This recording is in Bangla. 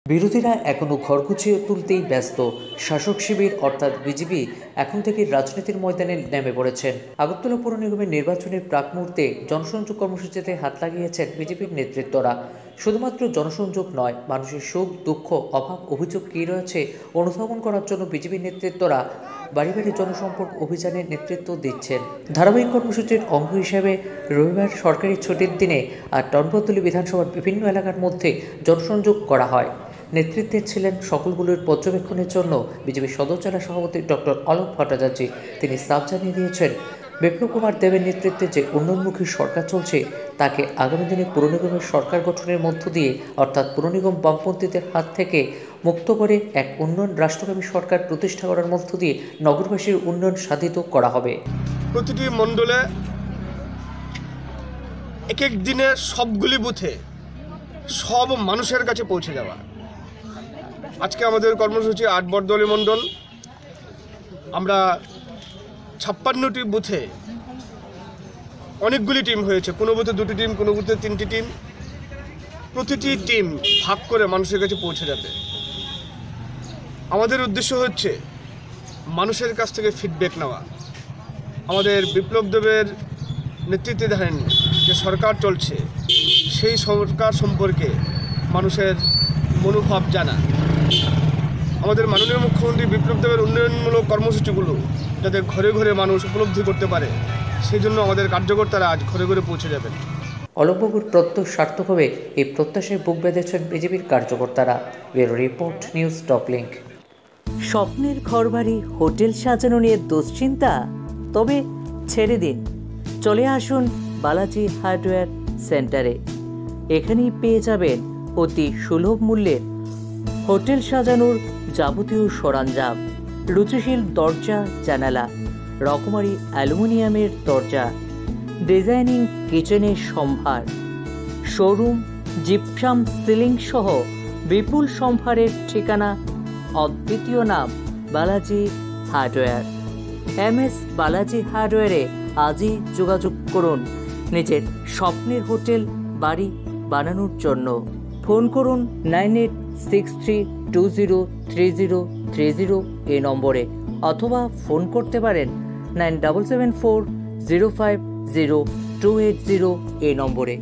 বিরোধীরা এখনও ঘর গুছিয়ে তুলতেই ব্যস্ত। শাসক শিবির অর্থাৎ বিজেপি এখন থেকে রাজনীতির ময়দানে নেমে পড়েছেন। আগরতলা পৌর নিগমের নির্বাচনের প্রাক মুহূর্তে জনসংযোগ কর্মসূচিতে হাত লাগিয়েছেন বিজেপির নেতৃত্বরা। শুধুমাত্র জনসংযোগ নয়, মানুষের সুখ দুঃখ অভাব অভিযোগ কী রয়েছে অনুধাবন করার জন্য বিজেপির নেতৃত্বরা বাড়ি বাড়ি জনসম্পর্ক অভিযানের নেতৃত্ব দিচ্ছেন। ধারাবাহিক কর্মসূচির অঙ্গ হিসেবে রবিবার সরকারি ছুটির দিনে আর টনপতলী বিধানসভার বিভিন্ন এলাকার মধ্যে জনসংযোগ করা হয়। নেতৃত্বে ছিলেন সকলগুলোর পর্যবেক্ষণের জন্য বিজেপির সদর জেলা সভাপতি ডক্টর অলোক ভট্টাচার্য। তিনি সাফ জানিয়ে দিয়েছেন, বিপ্লব কুমার দেবের নেতৃত্বে যে উন্নয়নমুখী সরকার চলছে তাকে আগামী দিনে পুর নিগমের সরকার গঠনের মধ্য দিয়ে অর্থাৎ পুর নিগম বামপন্থীদের হাত থেকে মুক্ত করে এক উন্নয়ন রাষ্ট্রগামী সরকার প্রতিষ্ঠা করার মধ্য দিয়ে নগরবাসীর উন্নয়ন সাধিত করা হবে। প্রতিটি মণ্ডলে এক এক দিনে সবগুলি বুথে সব মানুষের কাছে পৌঁছে যাওয়া। আজকে আমাদের কর্মসূচি ৮ বর্দলী মণ্ডল, আমরা ৫৬টি বুথে অনেকগুলি টিম হয়েছে, কোনো বুথে 2টি টিম, কোনো বুথে 3টি টিম। প্রতিটি টিম ভাগ করে মানুষের কাছে পৌঁছে যাবে। আমাদের উদ্দেশ্য হচ্ছে মানুষের কাছ থেকে ফিডব্যাক নেওয়া। আমাদের বিপ্লব দেবের নেতৃত্বাধীন যে সরকার চলছে সেই সরকার সম্পর্কে মানুষের মনোভাব জানা। আমাদের মাননীয় মুখ্যমন্ত্রী বিপ্লব দেবের উন্নয়নমূলক কর্মসূচিগুলো যাতে ঘরে ঘরে মানুষ উপলব্ধি করতে পারে, সেই জন্য আমাদের কার্যকর্তারা আজ ঘরে ঘরে পৌঁছে যাবেন। অলোকবাবুর প্রত্যয় সার্থক হবে এই প্রত্যাশায় বুক বেঁধেছেন বিজেপির কার্যকর্তারা। Bureau report, news top link. স্বপ্নের ঘরবাড়ি হোটেল সাজানো নিয়ে দুশ্চিন্তা? তবে ছেড়ে দিন, চলে আসুন বালাজি হার্ডওয়্যার সেন্টারে। এখানেই পেয়ে যাবেন অতি সুলভ মূল্যের হোটেল সাজানোর যাবতীয় সরঞ্জাম, রুচিশীল দরজা জানালা, রকমারি অ্যালুমিনিয়ামের দরজা, ডিজাইনিং কিচেনের সম্ভার, শোরুম, জিপসাম সিলিং সহ বিপুল সম্ভারের ঠিকানা, অদ্বিতীয় নাম বালাজি হার্ডওয়্যার। MS বালাজি হার্ডওয়্যারে আজই যোগাযোগ করুন নিজের স্বপ্নের হোটেল বাড়ি বানানোর জন্য। ফোন করুন 9863203030 এই নম্বরে, অথবা ফোন করতে পারেন 9774050280 এই নম্বরে।